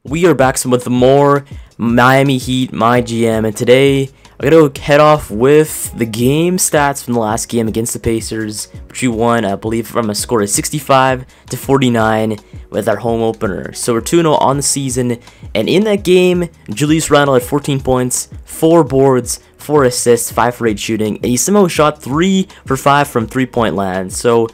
We are back with more Miami Heat, MyGM, and today I'm going to head off with the game stats from the last game against the Pacers, which we won, I believe, from a score of 65-49 with our home opener. So we're 2-0 on the season, and in that game, Julius Randle had 14 points, 4 boards, 4 assists, 5 for 8 shooting, and he somehow shot 3 for 5 from 3-point land. So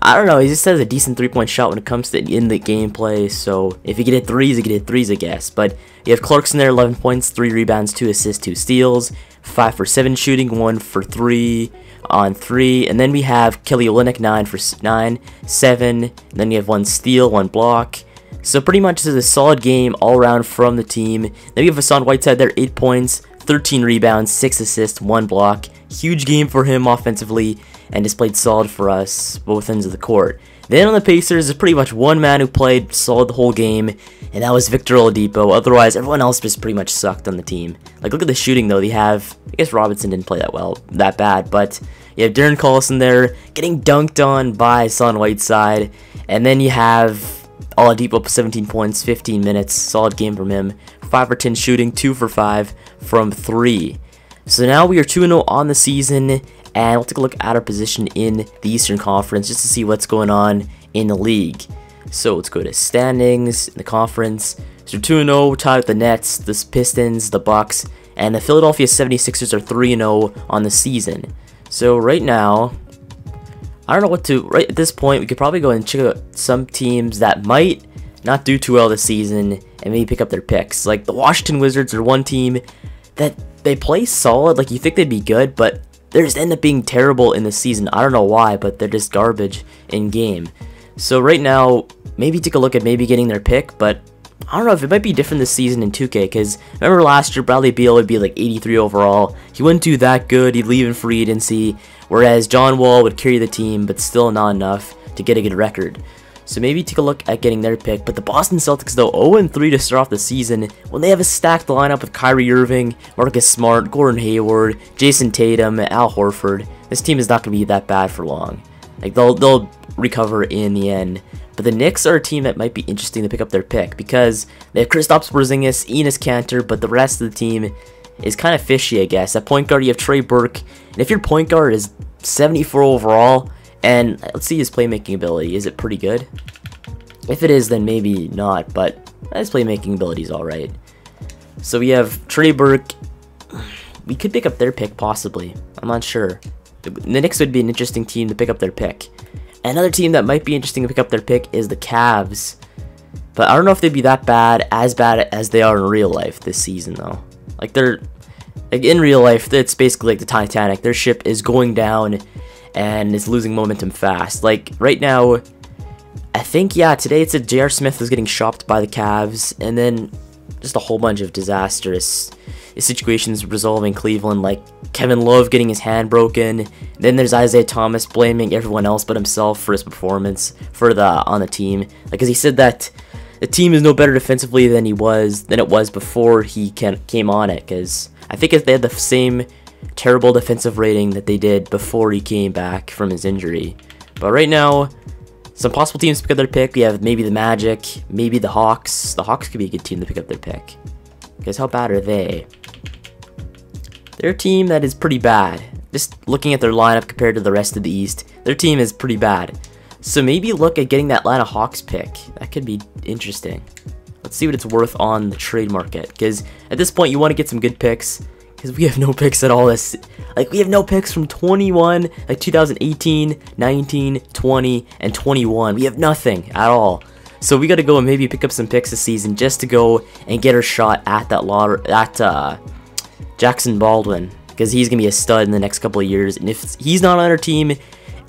I don't know, he just has a decent 3-point shot when it comes to in the gameplay, so if he can hit threes, he can hit threes, I guess. But you have Clarkson there, 11 points, 3 rebounds, 2 assists, 2 steals, 5 for 7 shooting, 1 for 3 on 3, and then we have Kelly Olynyk, 9 for 9, 7, and then you have 1 steal, 1 block. So pretty much this is a solid game all around from the team. Then we have Hassan Whiteside there, 8 points, 13 rebounds, 6 assists, 1 block. Huge game for him offensively, and just played solid for us, both ends of the court. Then on the Pacers, there's pretty much one man who played solid the whole game, and that was Victor Oladipo. Otherwise, everyone else just pretty much sucked on the team. Like, look at the shooting, though. They have, I guess Robinson didn't play that bad, but you have Darren Collison there, getting dunked on by Hassan Whiteside, and then you have Oladipo, 17 points, 15 minutes, solid game from him, 5 for 10 shooting, 2 for 5 from 3. So now we are 2-0 on the season, and we'll take a look at our position in the Eastern Conference just to see what's going on in the league. So let's go to standings in the conference. So 2-0, we're tied with the Nets, the Pistons, the Bucks, and the Philadelphia 76ers are 3-0 on the season. So right now, I don't know what to, right at this point, we could probably go and check out some teams that might not do too well this season and maybe pick up their picks. Like the Washington Wizards are one team that they play solid, like you think they'd be good, but they just end up being terrible in the season. I don't know why, but they're just garbage in game. So right now, maybe take a look at maybe getting their pick, but I don't know if it might be different this season in 2K, because remember last year, Bradley Beal would be like 83 overall. He wouldn't do that good, he'd leave in free agency, whereas John Wall would carry the team, but still not enough to get a good record. So maybe take a look at getting their pick. But the Boston Celtics, though, 0-3 to start off the season when they have a stacked lineup with Kyrie Irving, Marcus Smart, Gordon Hayward, Jason Tatum, Al Horford. This team is not going to be that bad for long. Like they'll recover in the end. But the Knicks are a team that might be interesting to pick up their pick because they have Kristaps Porzingis, Enes Kanter, but the rest of the team is kind of fishy, I guess. At point guard, you have Trey Burke, and if your point guard is 74 overall, and let's see his playmaking ability. Is it pretty good? If it is, then maybe not, but his playmaking ability is alright. So we have Trey Burke. We could pick up their pick, possibly. I'm not sure. The Knicks would be an interesting team to pick up their pick. Another team that might be interesting to pick up their pick is the Cavs. But I don't know if they'd be that bad as they are in real life this season, though. Like, in real life, it's basically like the Titanic. Their ship is going down and is losing momentum fast. Like, right now, I think, yeah, today it said J.R. Smith was getting shopped by the Cavs, and then just a whole bunch of disastrous situations resolving Cleveland, like Kevin Love getting his hand broken. Then there's Isaiah Thomas blaming everyone else but himself for his performance on the team. Like, because he said that the team is no better defensively than it was before he came on it, because I think if they had the same terrible defensive rating that they did before he came back from his injury. But right now, some possible teams to pick up their pick. We have maybe the Magic, maybe the Hawks. The Hawks could be a good team to pick up their pick, because how bad are they? They're a team that is pretty bad. Just looking at their lineup compared to the rest of the East, their team is pretty bad. So maybe look at getting that Atlanta Hawks pick. That could be interesting. Let's see what it's worth on the trade market, because at this point you want to get some good picks, because we have no picks at all. We have no picks from 21, like 2018, 19, 20, and 21. We have nothing at all. So we got to go and maybe pick up some picks this season just to go and get our shot at that Jackson Baldwin, because he's gonna be a stud in the next couple of years. And if he's not on our team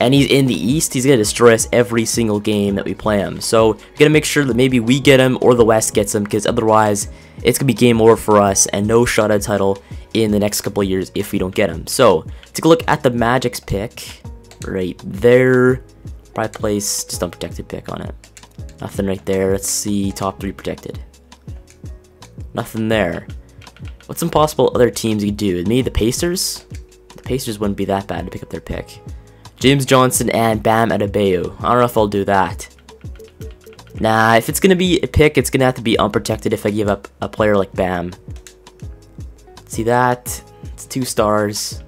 and he's in the East, he's gonna destroy us every single game that we play him. So we gotta make sure that maybe we get him or the West gets him, because otherwise it's gonna be game over for us and no shot at title in the next couple of years if we don't get him. So take a look at the Magic's pick right there. Probably place just unprotected pick on it. Nothing right there. Let's see, top 3 protected. Nothing there. What's some possible other teams you could do? Maybe the Pacers? The Pacers wouldn't be that bad to pick up their pick. James Johnson and Bam Adebayo. I don't know if I'll do that. Nah, if it's gonna be a pick, it's gonna have to be unprotected if I give up a player like Bam. See that? It's 2 stars.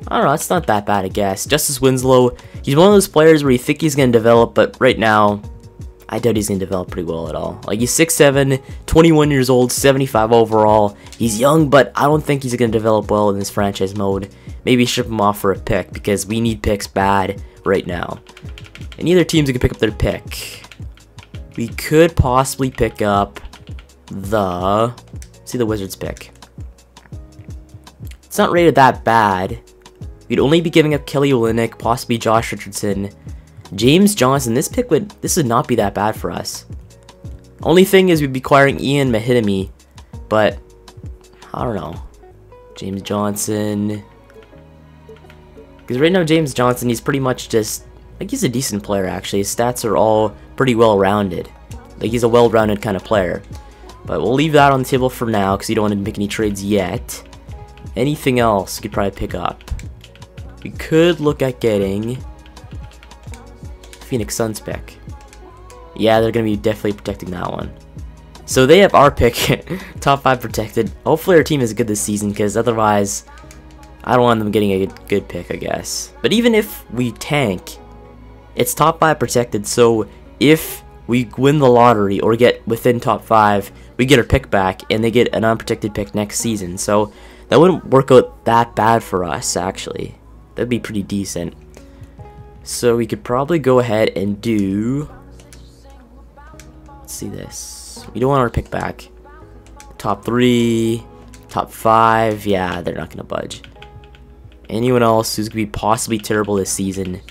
I don't know, it's not that bad, I guess. Justice Winslow, he's one of those players where you think he's gonna develop, but right now, I doubt he's gonna develop pretty well at all. Like, he's 6'7", 21 years old, 75 overall. He's young, but I don't think he's gonna develop well in this franchise mode. Maybe ship him off for a pick, because we need picks bad right now. And either teams can pick up their pick. We could possibly pick up the... see the Wizards pick. It's not rated that bad. We'd only be giving up Kelly Olynyk, possibly Josh Richardson, James Johnson. This would not be that bad for us. Only thing is we'd be acquiring Ian Mahitami, but I don't know. James Johnson. Because right now James Johnson, he's pretty much just, like, he's a decent player actually. His stats are all pretty well rounded. Like, he's a well-rounded kind of player. But we'll leave that on the table for now because you don't want to make any trades yet. Anything else you could probably pick up? We could look at getting Phoenix Suns pick. Yeah, they're going to be definitely protecting that one. So they have our pick, top 5 protected. Hopefully our team is good this season because otherwise I don't want them getting a good pick, I guess. But even if we tank, it's top 5 protected. So if we win the lottery or get within top 5, we get our pick back and they get an unprotected pick next season. So that wouldn't work out that bad for us, actually. That'd be pretty decent. So we could probably go ahead and do... let's see this. We don't want our pick back. Top 3, top 5. Yeah, they're not going to budge. Anyone else who's going to be possibly terrible this season?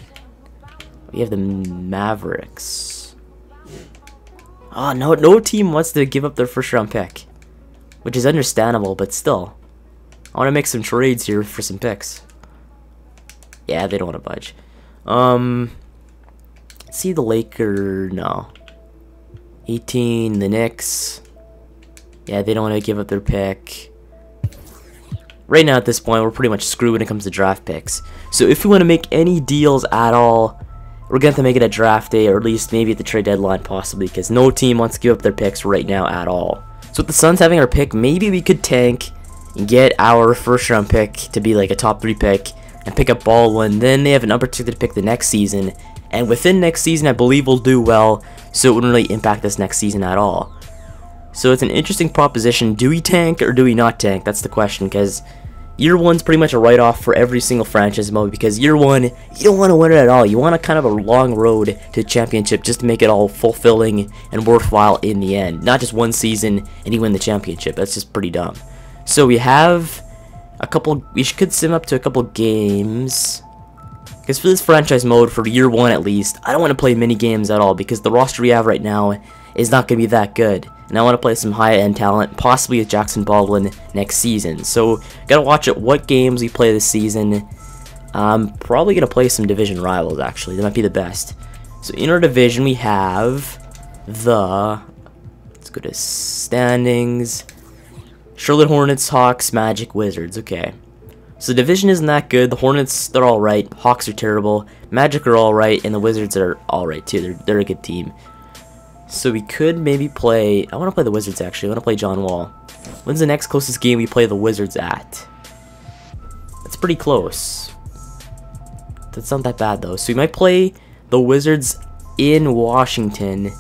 We have the Mavericks. Oh, no team wants to give up their first round pick. Which is understandable, but still. I want to make some trades here for some picks. Yeah, they don't want to budge. See the Lakers, no. 18, the Knicks. Yeah, they don't want to give up their pick. Right now at this point, we're pretty much screwed when it comes to draft picks. So if we want to make any deals at all, we're going to have to make it at draft day, or at least maybe at the trade deadline possibly, because no team wants to give up their picks right now at all. So with the Suns having our pick, maybe we could tank and get our first round pick to be like a top 3 pick and pick up Baldwin. Then they have an unprotected pick the next season, and within next season I believe we'll do well, so it wouldn't really impact us next season at all. So it's an interesting proposition. Do we tank or do we not tank? That's the question, because year 1's pretty much a write-off for every single franchise mode, because year 1 you don't want to win it at all. You want a kind of a long road to championship just to make it all fulfilling and worthwhile in the end, not just one season and you win the championship. That's just pretty dumb. So we have a couple, we could sim up to a couple games, because for this franchise mode, for year 1 at least, I don't want to play mini games at all, because the roster we have right now is not going to be that good, and I want to play some high-end talent, possibly with Jackson Baldwin next season. So gotta watch at what games we play this season. I'm probably gonna play some division rivals, actually. That might be the best. So in our division we have the, let's go to standings, Charlotte Hornets, Hawks, Magic, Wizards. Okay. So the division isn't that good. The Hornets, they're alright. Hawks are terrible. Magic are alright. And the Wizards are alright too. They're a good team. So we could maybe play... I want to play the Wizards actually. I want to play John Wall. When's the next closest game we play the Wizards at? That's pretty close. That's not that bad though. So we might play the Wizards in Washington.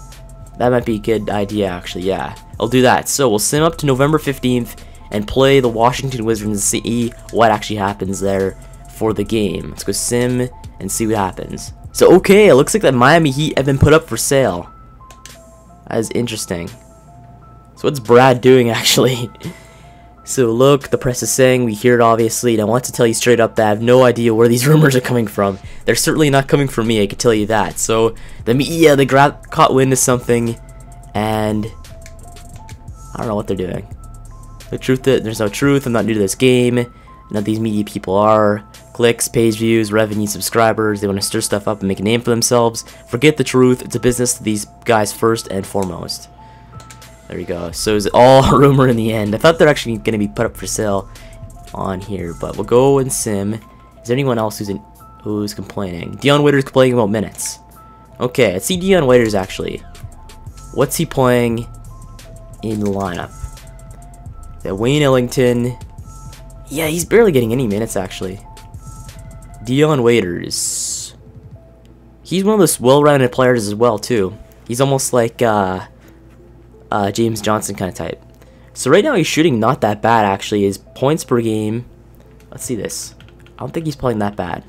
That might be a good idea actually, yeah. I'll do that. So we'll sim up to November 15th and play the Washington Wizards and see what actually happens there for the game. Let's go sim and see what happens. So okay, it looks like that Miami Heat have been put up for sale. That is interesting. So what's Brad doing actually? So look, the press is saying, we hear it obviously, and I want to tell you straight up that I have no idea where these rumors are coming from. They're certainly not coming from me, I can tell you that. So the media, they caught wind of something, and I don't know what they're doing. The truth is, there's no truth. I'm not new to this game. None of these media people are. Clicks, page views, revenue, subscribers. They want to stir stuff up and make a name for themselves. Forget the truth. It's a business to these guys first and foremost. There you go. So it's all a rumor in the end. I thought they're actually going to be put up for sale on here, but we'll go and sim. Is there anyone else who's complaining? Dion Waiters complaining about minutes. Okay, let's see Dion Waiters actually. What's he playing in the lineup? The Wayne Ellington. Yeah, he's barely getting any minutes actually. Dion Waiters. He's one of those well-rounded players as well too. He's almost like James Johnson kind of type. So right now he's shooting not that bad actually. His points per game. Let's see this. I don't think he's playing that bad.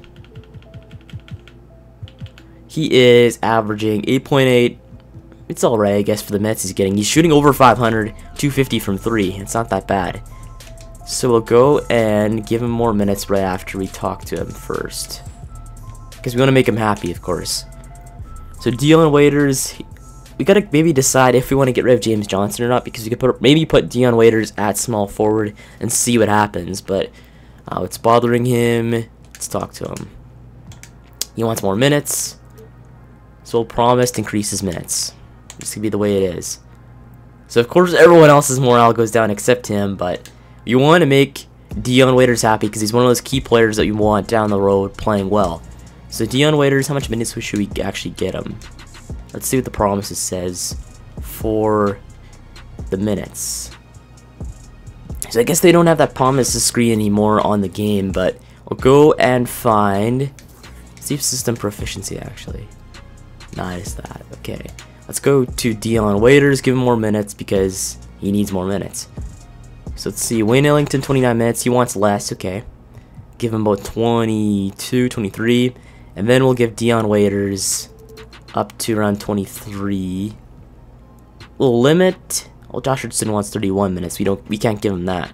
He is averaging 8.8. It's alright, I guess, for the minutes he's getting. He's shooting over 500, 250 from 3. It's not that bad. So we'll go and give him more minutes right after we talk to him first. Because we want to make him happy, of course. So Dion Waiters, we got to maybe decide if we want to get rid of James Johnson or not. Because we could maybe put Dion Waiters at small forward and see what happens. But what's bothering him? Let's talk to him. He wants more minutes. So we'll promise to increase his minutes. This could be the way it is. So of course everyone else's morale goes down except him, but you want to make Dion Waiters happy because he's one of those key players that you want down the road playing well. So Dion Waiters, how much minutes should we actually get him? Let's see what the promises says for the minutes. So I guess they don't have that promises screen anymore on the game, but we'll go and find see system proficiency actually. Nice that. Okay. Let's go to Dion Waiters, give him more minutes because he needs more minutes. So let's see, Wayne Ellington 29 minutes, he wants less, okay. Give him about 22, 23, and then we'll give Dion Waiters up to around 23. We'll limit, well, Josh Richardson wants 31 minutes, we can't give him that.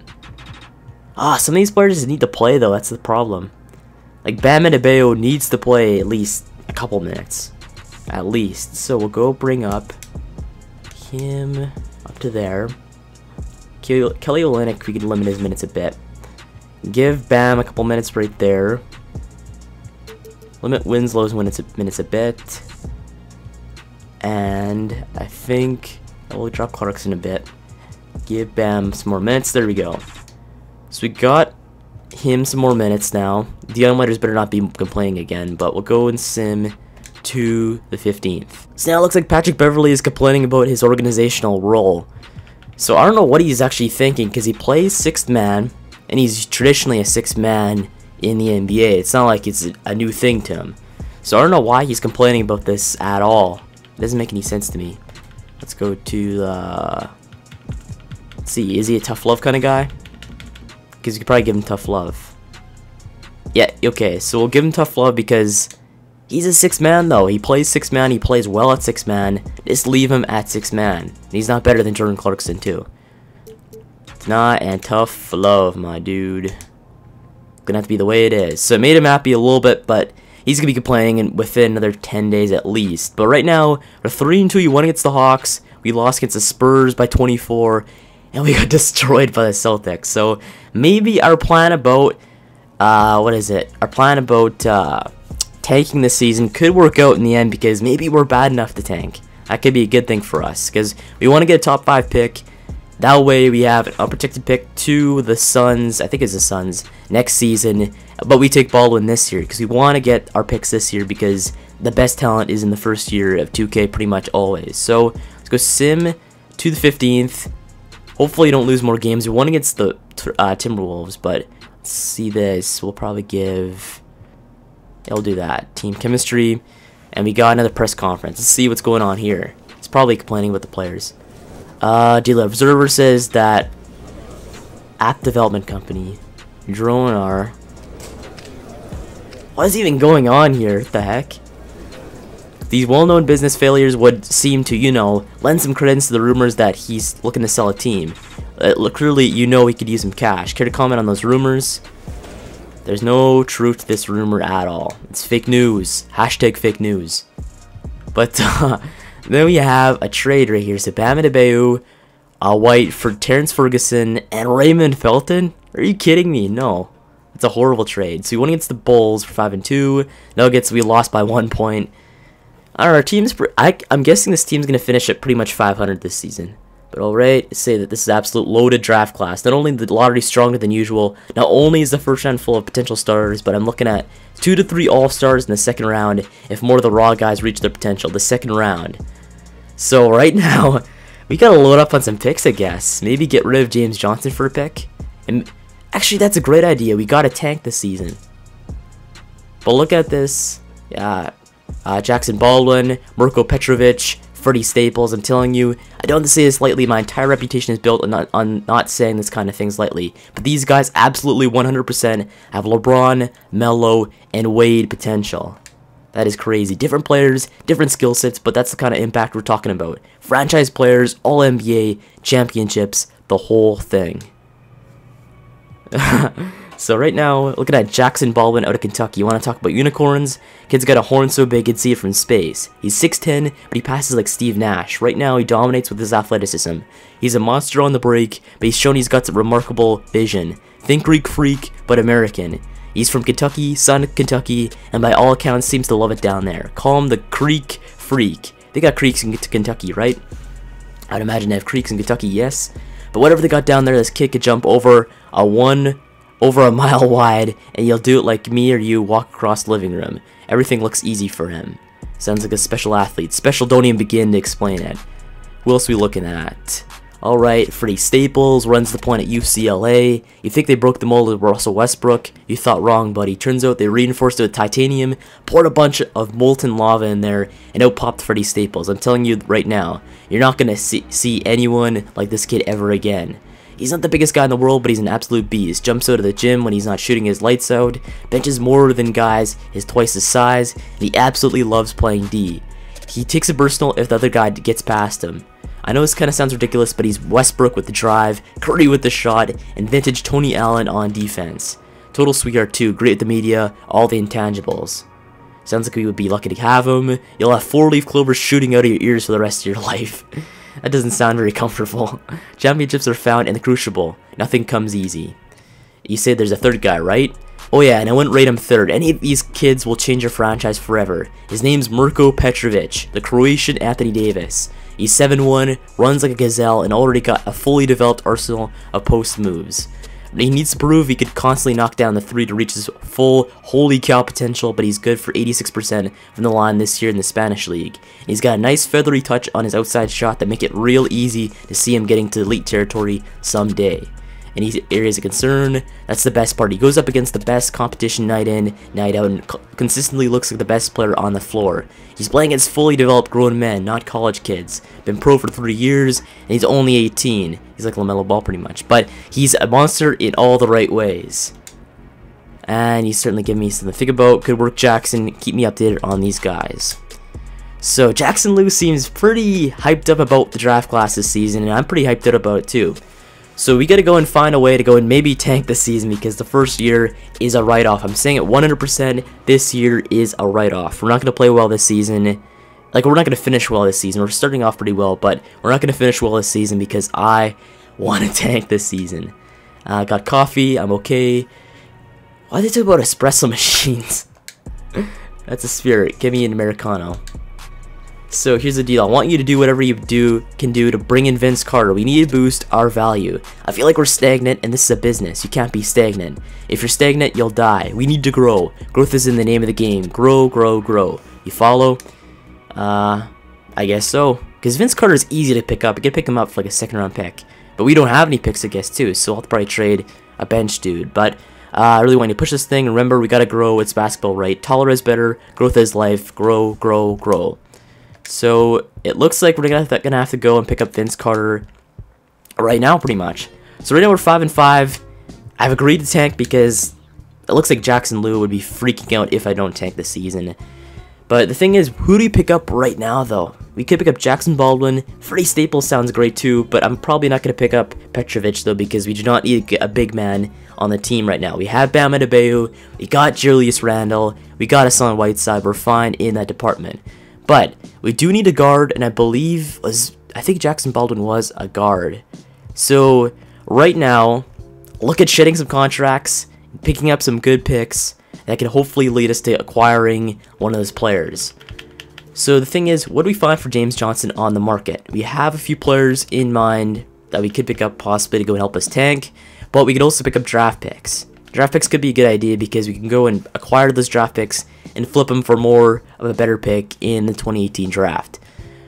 Some of these players just need to play though, that's the problem. Like Bam Adebayo needs to play at least a couple minutes. At least. So we'll go bring up him up to there. Kelly Olynyk, we can limit his minutes a bit. Give Bam a couple minutes right there. Limit Winslow's minutes a bit. And I think I will drop Clarkson a bit. Give Bam some more minutes. There we go. So we got him some more minutes now. Dion Waiters better not be complaining again, but we'll go and sim to the 15th. So now it looks like Patrick Beverley is complaining about his organizational role. So I don't know what he's actually thinking because he plays 6th man and he's traditionally a 6th man in the NBA. It's not like it's a new thing to him. So I don't know why he's complaining about this at all. It doesn't make any sense to me. Let's go to the... Let's see, is he a tough love kind of guy? Because you could probably give him tough love. Yeah, okay, so we'll give him tough love because he's a 6th man though. He plays 6th man, he plays well at 6th man. Just leave him at 6th man. He's not better than Jordan Clarkson too. It's not, and tough love, my dude. Gonna have to be the way it is. So it made him happy a little bit, but he's gonna be complaining within another 10 days at least. But right now, we're 3-2. You won against the Hawks. We lost against the Spurs by 24. And we got destroyed by the Celtics. So maybe our plan about what is it? Our plan about tanking this season could work out in the end because maybe we're bad enough to tank. That could be a good thing for us because we want to get a top 5 pick. That way we have an unprotected pick to the Suns. I think it's the Suns next season. But we take Baldwin this year because we want to get our picks this year because the best talent is in the first year of 2K pretty much always. So let's go sim to the 15th. Hopefully you don't lose more games. We won against the Timberwolves, but let's see this. We'll probably give... Yeah, we'll do that. Team chemistry. And we got another press conference. Let's see what's going on here. It's probably complaining with the players. Dealer Observer says that app development company, Dronar. What is even going on here? What the heck? These well-known business failures would seem to, you know, lend some credence to the rumors that he's looking to sell a team. Clearly, you know he could use some cash. Care to comment on those rumors? There's no truth to this rumor at all. It's fake news. Hashtag fake news. But then we have a trade right here. So Bam Adebayo, White for Terrence Ferguson and Raymond Felton. Are you kidding me? No. It's a horrible trade. So we won against the Bulls for 5-2. Nuggets, we lost by 1 point. Our team's... I'm guessing this team's going to finish at pretty much 500 this season. But alright, say that this is absolute loaded draft class. Not only the lottery stronger than usual, not only is the first round full of potential starters, but I'm looking at 2 to 3 all-stars in the second round if more of the raw guys reach their potential, the second round. So right now, we gotta load up on some picks, I guess. Maybe get rid of James Johnson for a pick. And actually, that's a great idea. We gotta tank this season. But look at this. Yeah, Jackson Baldwin, Mirko Petrovic, Freddie Staples. I'm telling you, I don't say this lightly. My entire reputation is built on not saying this kind of things lightly. But these guys absolutely 100% have LeBron, Melo, and Wade potential. That is crazy. Different players, different skill sets, but that's the kind of impact we're talking about. Franchise players, all NBA, championships, the whole thing. So right now, looking at Jackson Baldwin out of Kentucky. You want to talk about unicorns? Kid's got a horn so big you'd see it from space. He's 6'10", but he passes like Steve Nash. Right now, he dominates with his athleticism. He's a monster on the break, but he's shown he's got some remarkable vision. Think Greek freak, but American. He's from Kentucky, son of Kentucky, and by all accounts seems to love it down there. Call him the Creek Freak. They got creeks in Kentucky, right? I'd imagine they have creeks in Kentucky, yes. But whatever they got down there, this kid could jump over a mile wide, and he'll do it like me or you walk across the living room. Everything looks easy for him. Sounds like a special athlete. Special don't even begin to explain it. Who else are we looking at? Alright, Freddie Staples runs the point at UCLA. You think they broke the mold with Russell Westbrook? You thought wrong, buddy. Turns out they reinforced it with titanium, poured a bunch of molten lava in there, and out popped Freddie Staples. I'm telling you right now, you're not going to see anyone like this kid ever again. He's not the biggest guy in the world, but he's an absolute beast. Jumps out of the gym when he's not shooting his lights out. Benches more than guys his twice his size. And he absolutely loves playing D. He takes a personal if the other guy gets past him. I know this kind of sounds ridiculous, but he's Westbrook with the drive, Curry with the shot, and vintage Tony Allen on defense. Total sweetheart too, great at the media, all the intangibles. Sounds like we would be lucky to have him. You'll have 4-leaf clovers shooting out of your ears for the rest of your life. That doesn't sound very comfortable. Championships are found in the crucible. Nothing comes easy. You say there's a third guy, right? Oh yeah, and I wouldn't rate him third. Any of these kids will change your franchise forever. His name's Mirko Petrovic, the Croatian Anthony Davis. He's 7'1", runs like a gazelle, and already got a fully developed arsenal of post moves. He needs to prove he could constantly knock down the 3 to reach his full holy cow potential, but he's good for 86% from the line this year in the Spanish League. And he's got a nice feathery touch on his outside shot that make it real easy to see him getting to elite territory someday. Any areas of concern, that's the best part. He goes up against the best competition night in, night out, and consistently looks like the best player on the floor. He's playing against fully developed grown men, not college kids. Been pro for 3 years, and he's only 18. He's like LaMelo Ball pretty much, but he's a monster in all the right ways. And he's certainly giving me something to think about. Good work, Jackson. Keep me updated on these guys. So Jackson Lou seems pretty hyped up about the draft class this season, and I'm pretty hyped up about it too. So we gotta go and find a way to go and maybe tank this season because the first year is a write-off. I'm saying it 100%, this year is a write-off. We're not gonna play well this season. Like, we're not gonna finish well this season. We're starting off pretty well, but we're not gonna finish well this season because I want to tank this season. Got coffee, I'm okay. Why did they talk about espresso machines? That's a spirit. Give me an Americano. So here's the deal. I want you to do whatever you can do to bring in Vince Carter. We need to boost our value. I feel like we're stagnant, and this is a business. You can't be stagnant. If you're stagnant, you'll die. We need to grow. Growth is in the name of the game. Grow, grow, grow. You follow? I guess so. Because Vince Carter is easy to pick up. You can pick him up for like a second-round pick. But we don't have any picks, I guess, too. So I'll have to probably trade a bench dude. But I really want you to push this thing. Remember, we gotta grow. It's basketball, right? Taller is better. Growth is life. Grow, grow, grow. So it looks like we're gonna have to go and pick up Vince Carter right now, pretty much. So right now we're 5-5. I've agreed to tank because it looks like Jackson Lou would be freaking out if I don't tank this season. But the thing is, who do you pick up right now, though? We could pick up Jackson Baldwin. Freddie Staples sounds great too, but I'm probably not going to pick up Petrovic, though, because we do not need a big man on the team right now. We have Bam Adebayo, we got Julius Randle, we got Hassan Whiteside. We're fine in that department. But we do need a guard, and I think Jackson Baldwin was a guard. So right now, look at shedding some contracts, picking up some good picks that can hopefully lead us to acquiring one of those players. So the thing is, what do we find for James Johnson on the market? We have a few players in mind that we could pick up possibly to go and help us tank, but we could also pick up draft picks. Draft picks could be a good idea because we can go and acquire those draft picks and flip them for more of a better pick in the 2018 draft.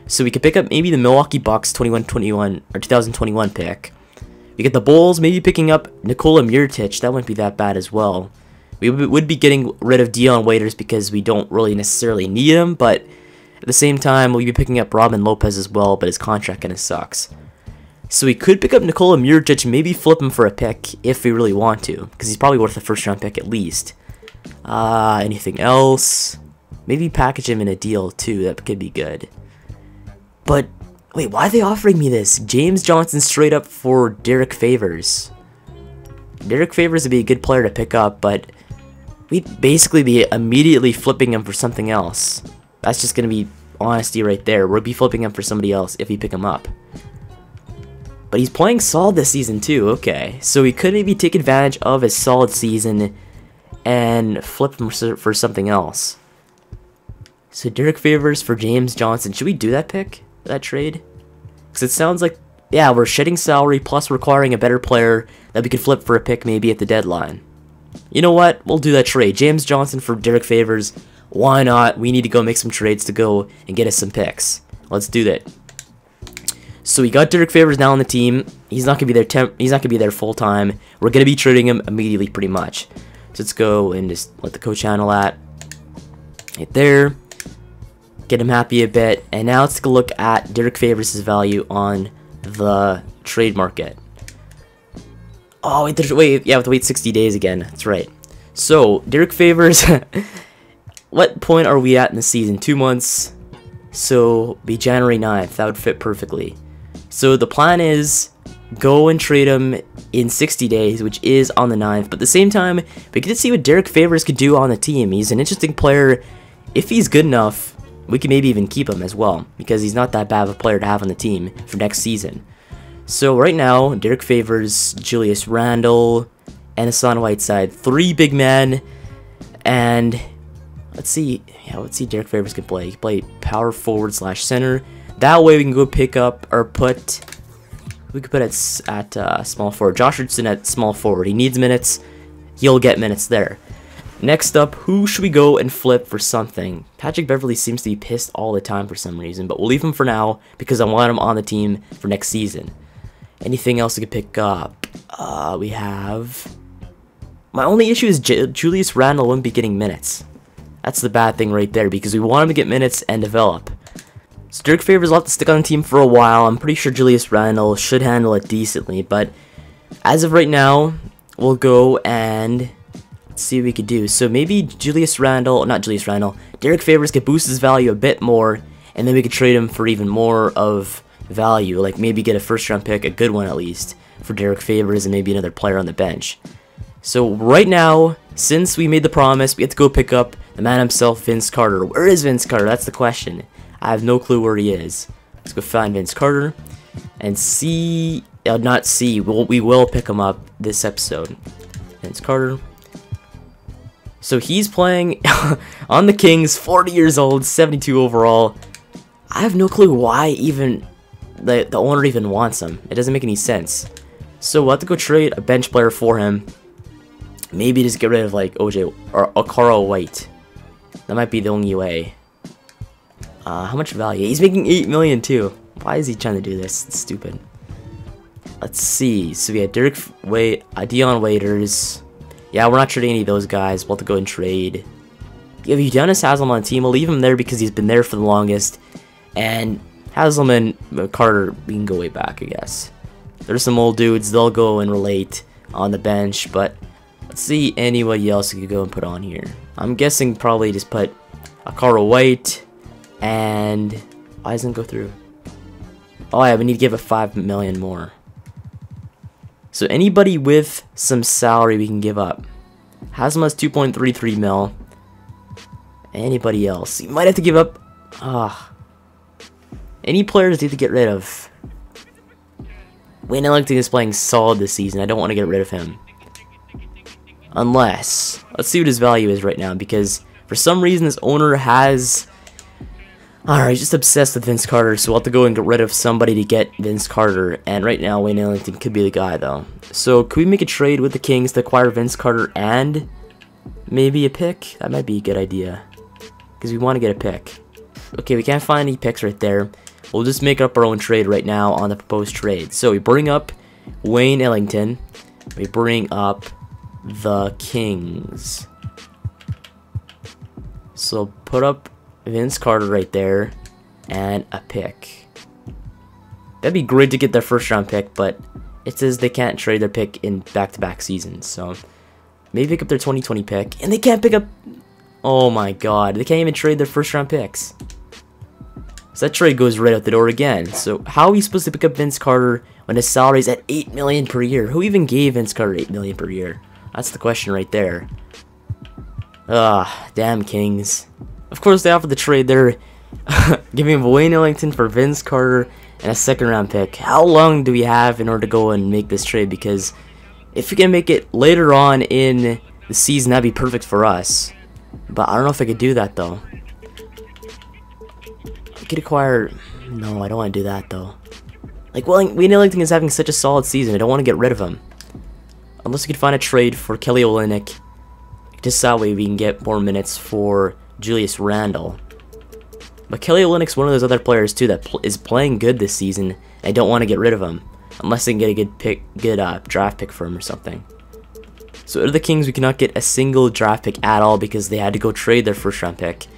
So we could pick up maybe the Milwaukee Bucks 2021 pick. We get the Bulls maybe picking up Nikola Mirotic. That wouldn't be that bad as well. We would be getting rid of Dion Waiters because we don't really necessarily need him, but at the same time we'll be picking up Robin Lopez as well, but his contract kind of sucks. So we could pick up Nikola Mirotic, maybe flip him for a pick if we really want to, because he's probably worth a first round pick at least. Anything else? Maybe package him in a deal too, that could be good. But, wait, why are they offering me this? James Johnson straight up for Derek Favors. Derek Favors would be a good player to pick up, but we'd basically be immediately flipping him for something else. That's just going to be honesty right there. We'll be flipping him for somebody else if we pick him up. But he's playing solid this season too, okay. So we could maybe take advantage of his solid season and flip him for something else. So Derek Favors for James Johnson. Should we do that pick? That trade? Because it sounds like, yeah, we're shedding salary plus requiring a better player that we could flip for a pick maybe at the deadline. You know what? We'll do that trade. James Johnson for Derek Favors. Why not? We need to go make some trades to go and get us some picks. Let's do that. So we got Derek Favors now on the team. He's not gonna be there. He's not gonna be there full time. We're gonna be trading him immediately, pretty much. So let's go and just let the coach handle that. Right there. Get him happy a bit. And now let's take a look at Derek Favors' value on the trade market. Oh wait, yeah, we have to wait 60 days again. That's right. So Derek Favors. What point are we at in the season? 2 months. So be January 9th. That would fit perfectly. So the plan is go and trade him in 60 days, which is on the 9th. But at the same time, we get to see what Derek Favors could do on the team. He's an interesting player. If he's good enough, we can maybe even keep him as well, because he's not that bad of a player to have on the team for next season. So right now, Derek Favors, Julius Randle, and Hassan Whiteside, 3 big men. And let's see, yeah, let's see Derek Favors can play. He can play power forward / center. That way we can go pick up or put. We could put it at small forward. Josh Richardson at small forward. He needs minutes. He'll get minutes there. Next up, who should we go and flip for something? Patrick Beverley seems to be pissed all the time for some reason, but we'll leave him for now because I want him on the team for next season. Anything else we could pick up? We have. My only issue is Julius Randle wouldn't be getting minutes. That's the bad thing right there, because we want him to get minutes and develop. So Derek Favors will have to stick on the team for a while. I'm pretty sure Julius Randle should handle it decently, but as of right now, we'll go and see what we could do. So maybe Derek Favors could boost his value a bit more, and then we could trade him for even more of value, like maybe get a first round pick, a good one at least, for Derek Favors and maybe another player on the bench. So right now, since we made the promise, we have to go pick up the man himself, Vince Carter. Where is Vince Carter? That's the question. I have no clue where he is. Let's go find Vince Carter and see, not see, we will pick him up this episode. Vince Carter. So he's playing on the Kings, 40 years old, 72 overall. I have no clue why even the owner even wants him. It doesn't make any sense. So we'll have to go trade a bench player for him. Maybe just get rid of like OJ or Okaro White. That might be the only way. How much value? He's making 8 million too. Why is he trying to do this? It's stupid. Let's see. So we had Dion Waiters. Yeah, we're not trading any of those guys. We'll have to go and trade. If Udonis Haslem on the team, we'll leave him there because he's been there for the longest. And Haslem and Carter, we can go way back, I guess. There's some old dudes. They'll go and relate on the bench, but let's see anybody else we could go and put on here. I'm guessing probably just put Okaro White and why doesn't it go through? Oh yeah, we need to give it 5 million more. So anybody with some salary we can give up. Haslam has 2.33 mil. Anybody else? You might have to give up. Any players need to get rid of. Wayne Ellington is playing solid this season. I don't want to get rid of him. Unless, let's see what his value is right now, because for some reason this owner has Alright, just obsessed with Vince Carter, so we'll have to go and get rid of somebody to get Vince Carter. And right now, Wayne Ellington could be the guy, though. So, could we make a trade with the Kings to acquire Vince Carter and maybe a pick? That might be a good idea, because we want to get a pick. Okay, we can't find any picks right there. We'll just make up our own trade right now on the proposed trade. So, we bring up Wayne Ellington. We bring up the Kings. So, put up Vince Carter right there, and a pick. That'd be great to get their first round pick, but it says they can't trade their pick in back-to-back seasons, so maybe pick up their 2020 pick, and they can't pick up, oh my god, they can't even trade their first round picks. So that trade goes right out the door again. So how are we supposed to pick up Vince Carter when his salary's at $8 million per year? Who even gave Vince Carter $8 million per year? That's the question right there. Damn Kings. Of course, they offered the trade. They're giving Wayne Ellington for Vince Carter and a second-round pick. How long do we have in order to go and make this trade? Because if we can make it later on in the season, that'd be perfect for us. But I don't know if I could do that, though. I could acquire... No, I don't want to do that, though. Like, Wayne Ellington is having such a solid season. I don't want to get rid of him. Unless we could find a trade for Kelly Olynyk. Just that way we can get more minutes for Julius Randle. But Kelly Olynyk's one of those other players too that is playing good this season, and I don't want to get rid of him unless they can get a good draft pick for him or something. So out of the Kings, we cannot get a single draft pick at all because they had to go trade their first round pick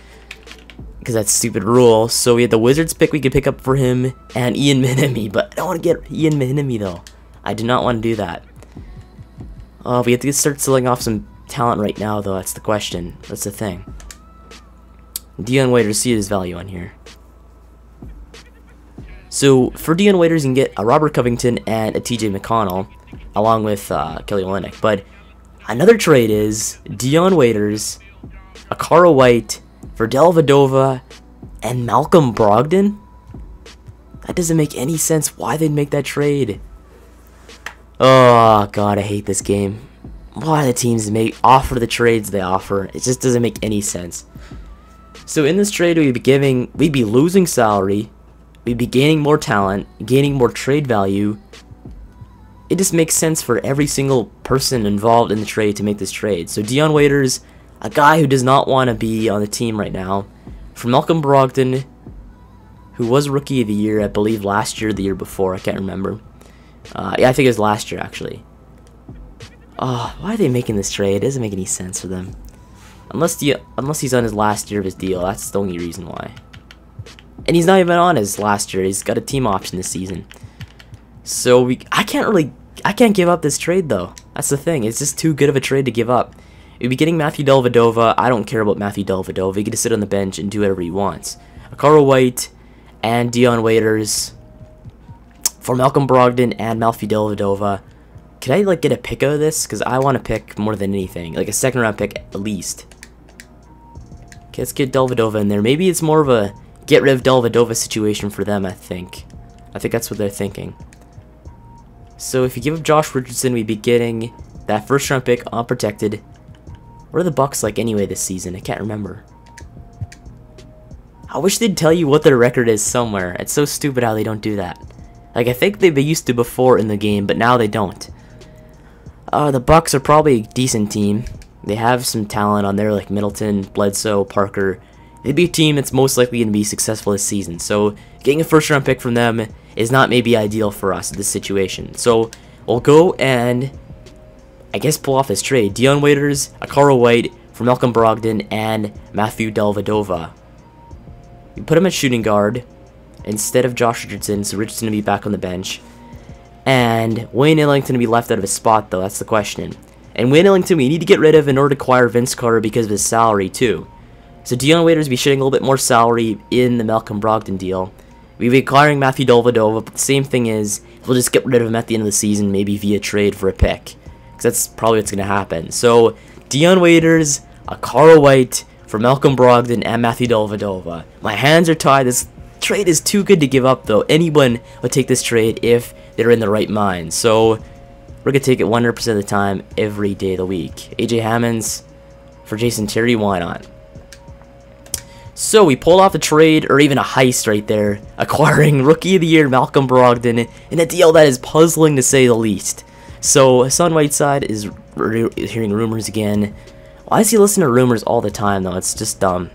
because that's a stupid rule. So we had the Wizards pick we could pick up for him and Ian Mahinmi, but I don't want to get Ian Mahinmi though. I do not want to do that. We have to start selling off some talent right now though. That's the question. That's the thing. Dion Waiters, see his value on here. So for Dion Waiters, you can get a Robert Covington and a TJ McConnell, along with Kelly Olynyk. But another trade is Dion Waiters, Akara White for Dellavedova, and Malcolm Brogdon. That doesn't make any sense. Why they'd make that trade? Oh god, I hate this game. Why do the teams offer the trades they offer? It just doesn't make any sense. So in this trade, we'd be losing salary, we'd be gaining more talent, gaining more trade value. It just makes sense for every single person involved in the trade to make this trade. So Dion Waiters, a guy who does not want to be on the team right now, for Malcolm Brogdon, who was Rookie of the Year, I believe last year or the year before, I can't remember. Yeah, I think it was last year actually. Oh, why are they making this trade? It doesn't make any sense for them. Unless he's on his last year of his deal, that's the only reason why. And he's not even on his last year. He's got a team option this season. So I can't give up this trade though. That's the thing. It's just too good of a trade to give up. We'd be getting Matthew Dellavedova. I don't care about Matthew Dellavedova. He can just sit on the bench and do whatever he wants. Akara White and Dion Waiters for Malcolm Brogdon and Matthew Dellavedova. Could I like get a pick out of this? Because I want to pick more than anything, like a second round pick at least. Okay, let's get Dellavedova in there. Maybe it's more of a get rid of Dellavedova situation for them, I think. I think that's what they're thinking. So if you give up Josh Richardson, we'd be getting that first round pick unprotected. What are the Bucks like anyway this season? I can't remember. I wish they'd tell you what their record is somewhere. It's so stupid how they don't do that. Like, I think they used to before in the game, but now they don't. The Bucks are probably a decent team. They have some talent on there like Middleton, Bledsoe, Parker. They'd be a team that's most likely going to be successful this season. So getting a first round pick from them is not maybe ideal for us in this situation. So we'll go and I guess pull off this trade. Dion Waiters, Akara White for Malcolm Brogdon, and Matthew Dellavedova. We put him at shooting guard instead of Josh Richardson, so Richardson will be back on the bench. And Wayne Ellington will be left out of his spot, though. That's the question. And Wayne Ellington we need to get rid of in order to acquire Vince Carter because of his salary, too. So Dion Waiters will be shedding a little bit more salary in the Malcolm Brogdon deal. We'll be acquiring Matthew Dellavedova, but the same thing is, we'll just get rid of him at the end of the season, maybe via trade for a pick. Because that's probably what's going to happen. So, Dion Waiters, Akara White for Malcolm Brogdon, and Matthew Dellavedova. My hands are tied. This trade is too good to give up, though. Anyone would take this trade if they're in the right mind. So, we're going to take it 100% of the time, every day of the week. AJ Hammonds for Jason Terry, why not? So we pulled off a trade, or even a heist right there, acquiring Rookie of the Year Malcolm Brogdon in a deal that is puzzling to say the least. So Hassan Whiteside is hearing rumors again. Why does he listen to rumors all the time though? It's just dumb.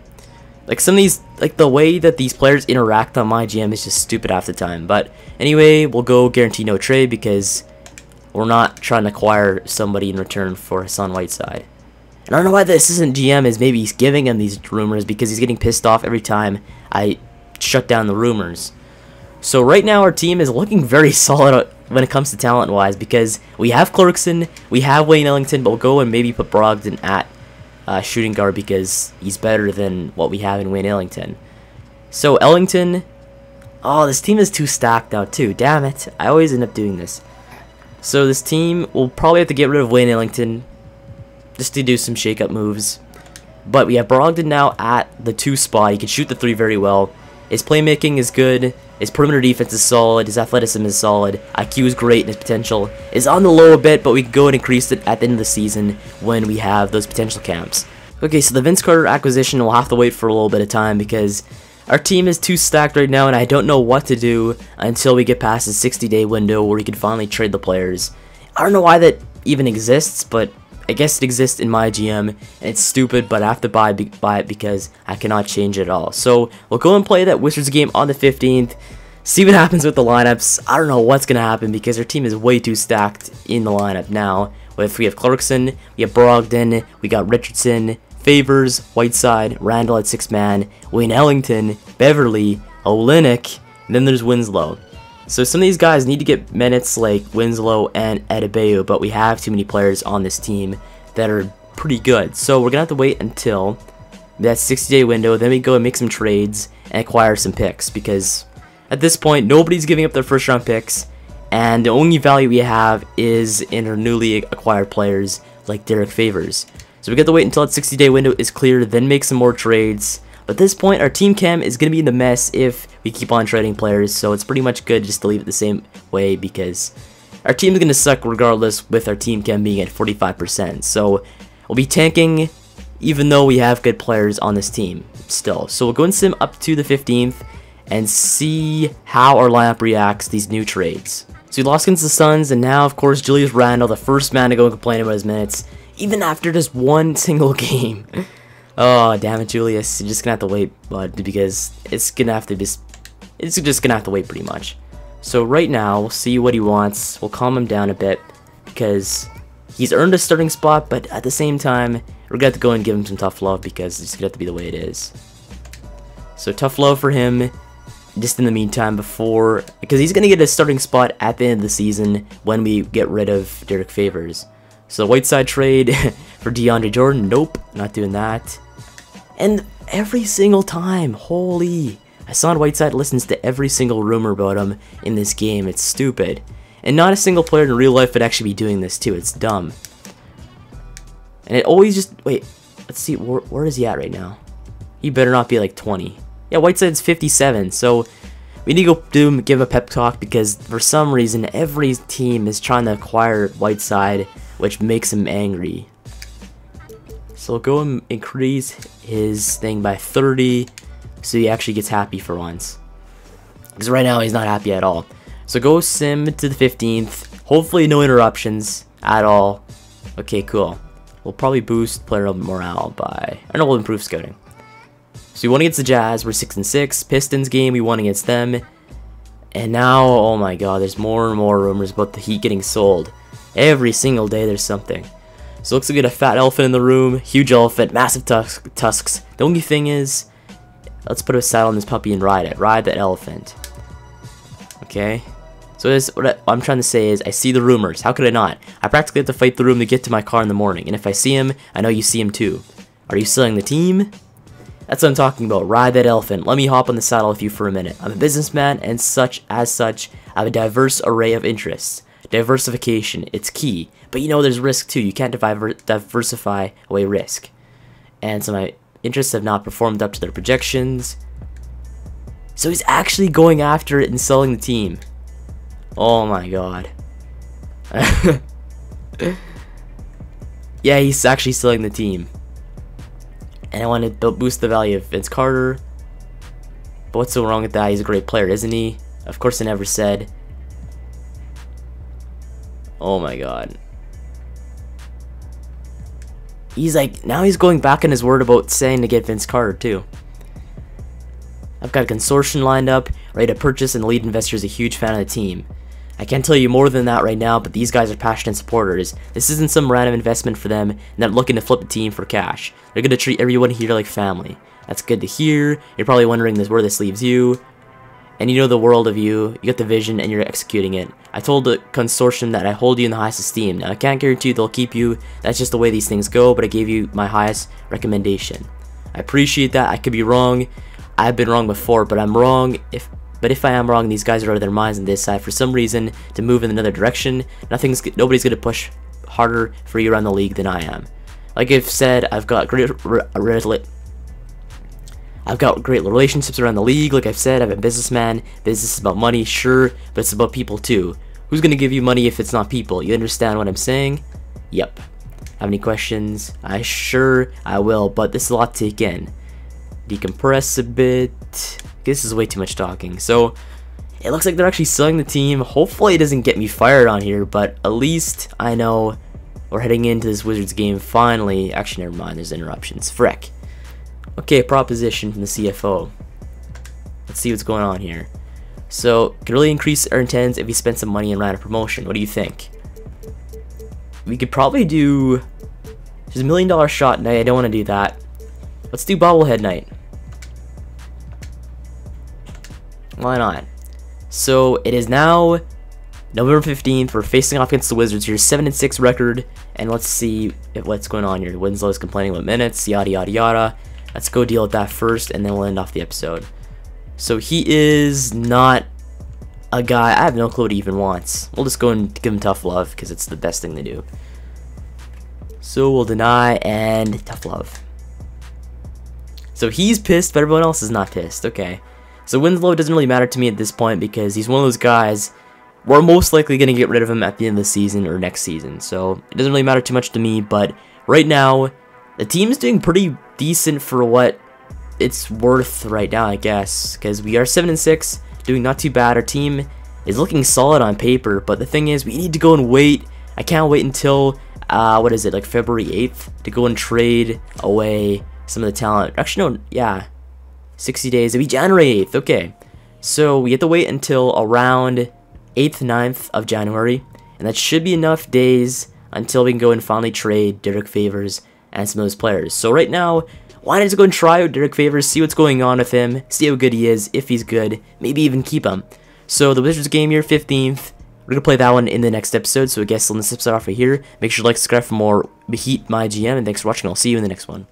Like some of these, like the way that these players interact on MyGM is just stupid half the time. But anyway, we'll go guarantee no trade because we're not trying to acquire somebody in return for Hassan Whiteside. And I don't know why the assistant GM is maybe he's giving him these rumors because he's getting pissed off every time I shut down the rumors. So right now our team is looking very solid when it comes to talent wise because we have Clarkson, we have Wayne Ellington, but we'll go and maybe put Brogdon at shooting guard because he's better than what we have in Wayne Ellington. So Ellington, oh, this team is too stacked now too. Damn it, I always end up doing this. So this team will probably have to get rid of Wayne Ellington just to do some shake-up moves. But we have Brogdon now at the 2 spot. He can shoot the 3 very well. His playmaking is good. His perimeter defense is solid. His athleticism is solid. IQ is great, and his potential is on the low a bit, but we can go and increase it at the end of the season when we have those potential camps. Okay, so the Vince Carter acquisition will have to wait for a little bit of time because our team is too stacked right now, and I don't know what to do until we get past the 60-day window where we can finally trade the players. I don't know why that even exists, but I guess it exists in MyGM, and it's stupid, but I have to buy it because I cannot change it at all. So we'll go and play that Wizards game on the 15th, see what happens with the lineups. I don't know what's going to happen because our team is way too stacked in the lineup now. If we have Clarkson, we have Brogdon, we got Richardson, Favors, Whiteside, Randall at 6-man, Wayne Ellington, Beverley, Olynyk, and then there's Winslow. So some of these guys need to get minutes like Winslow and Adebayo, but we have too many players on this team that are pretty good. So we're going to have to wait until that 60-day window, then we go and make some trades and acquire some picks because at this point nobody's giving up their first round picks and the only value we have is in our newly acquired players like Derek Favors. So we got to wait until that 60-day window is clear, then make some more trades. But at this point, our team chem is going to be in the mess if we keep on trading players, so it's pretty much good just to leave it the same way because our team is going to suck regardless with our team chem being at 45%. So we'll be tanking even though we have good players on this team still. So we'll go and sim up to the 15th and see how our lineup reacts to these new trades. So we lost against the Suns, and now, of course, Julius Randle, the first man to go and complain about his minutes, even after just one single game. Oh, damn it, Julius. You're just gonna have to wait, bud, because it's just gonna have to wait pretty much. So right now, we'll see what he wants. We'll calm him down a bit because he's earned a starting spot, but at the same time, we're gonna have to go and give him some tough love because it's gonna have to be the way it is. So tough love for him just in the meantime because he's gonna get a starting spot at the end of the season when we get rid of Derek Favors. So Whiteside trade for DeAndre Jordan, nope, not doing that. And every single time, holy, Hassan Whiteside listens to every single rumor about him in this game. It's stupid. And not a single player in real life would actually be doing this too. It's dumb. And it always just, wait, let's see, where is he at right now? He better not be like 20. Yeah, Whiteside's 57, so we need to go give a pep talk because for some reason every team is trying to acquire Whiteside, which makes him angry. So we'll go and increase his thing by 30 so he actually gets happy for once. Because right now he's not happy at all. So go sim to the 15th. Hopefully no interruptions at all. Okay, cool. We'll probably boost player morale by, I don't know, we'll improve scouting. So we won against the Jazz, we're 6-6. Pistons game, we won against them. And now, oh my god, there's more and more rumors about the Heat getting sold. Every single day there's something. So looks like we got a fat elephant in the room, huge elephant, massive tusks. The only thing is, let's put a saddle on this puppy and ride it. Ride that elephant. Okay. So what I'm trying to say is, I see the rumors. How could I not? I practically have to fight the room to get to my car in the morning. And if I see him, I know you see him too. Are you selling the team? That's what I'm talking about. Ride that elephant. Let me hop on the saddle with you for a minute. I'm a businessman, and as such, I have a diverse array of interests. Diversification, it's key. But you know there's risk too. You can't diversify away risk. And so my interests have not performed up to their projections. So he's actually going after it and selling the team. Oh my god. Yeah, he's actually selling the team. And I want to boost the value of Vince Carter. But what's so wrong with that? He's a great player, isn't he? Of course I never said. Oh my god. He's like, now he's going back on his word about saying to get Vince Carter too. I've got a consortium lined up, ready to purchase, and the lead investor is a huge fan of the team. I can't tell you more than that right now, but these guys are passionate supporters. This isn't some random investment for them, and they're looking to flip the team for cash. They're going to treat everyone here like family. That's good to hear. You're probably wondering where this leaves you. And you know the world of you. You got the vision, and you're executing it. I told the consortium that I hold you in the highest esteem. Now, I can't guarantee they'll keep you. That's just the way these things go, but I gave you my highest recommendation. I appreciate that. I could be wrong. I've been wrong before, but I'm wrong. But if I am wrong, these guys are out of their minds and decide for some reason to move in another direction. Nobody's gonna push harder for you around the league than I am. Like I've said, I've got great relationships around the league. Like I've said, I'm a businessman. Business is about money, sure, but it's about people too. Who's gonna give you money if it's not people? You understand what I'm saying? Yep. Have any questions? I will, but this is a lot to take in. Decompress a bit. This is way too much talking. So it looks like they're actually selling the team. Hopefully it doesn't get me fired on here, but at least I know we're heading into this Wizards game finally. Actually, never mind, there's interruptions. Frick. Okay, proposition from the CFO. Let's see what's going on here. So could really increase our attendance if we spend some money and ran a promotion. What do you think? We could probably do just $1 million shot night. I don't want to do that. Let's do bobblehead night. Why not? So it is now November 15th. We're facing off against the Wizards here. 7-6 record. And let's see what's going on here. Winslow's complaining about minutes. Yada yada yada. Let's go deal with that first, and then we'll end off the episode. So he is not a guy. I have no clue what he even wants. We'll just go and give him tough love because it's the best thing to do. So we'll deny and tough love. So he's pissed, but everyone else is not pissed. Okay. So Winslow doesn't really matter to me at this point because he's one of those guys, we're most likely going to get rid of him at the end of the season or next season. So it doesn't really matter too much to me, but right now, the team's doing pretty decent for what it's worth right now, I guess. Because we are 7-6, doing not too bad. Our team is looking solid on paper, but the thing is, we need to go and wait. I can't wait until, what is it, like February 8th to go and trade away some of the talent. Actually, no, yeah. 60 days, it'll be January 8th, okay. So we have to wait until around 8th, 9th of January, and that should be enough days until we can go and finally trade Derek Favors and some of those players. So right now, why not just go and try out Derek Favors, see what's going on with him, see how good he is, if he's good, maybe even keep him. So the Wizards game here, 15th, we're going to play that one in the next episode, so I guess we'll end this episode off right here. Make sure to like, subscribe for more Heat MyGM, and thanks for watching, I'll see you in the next one.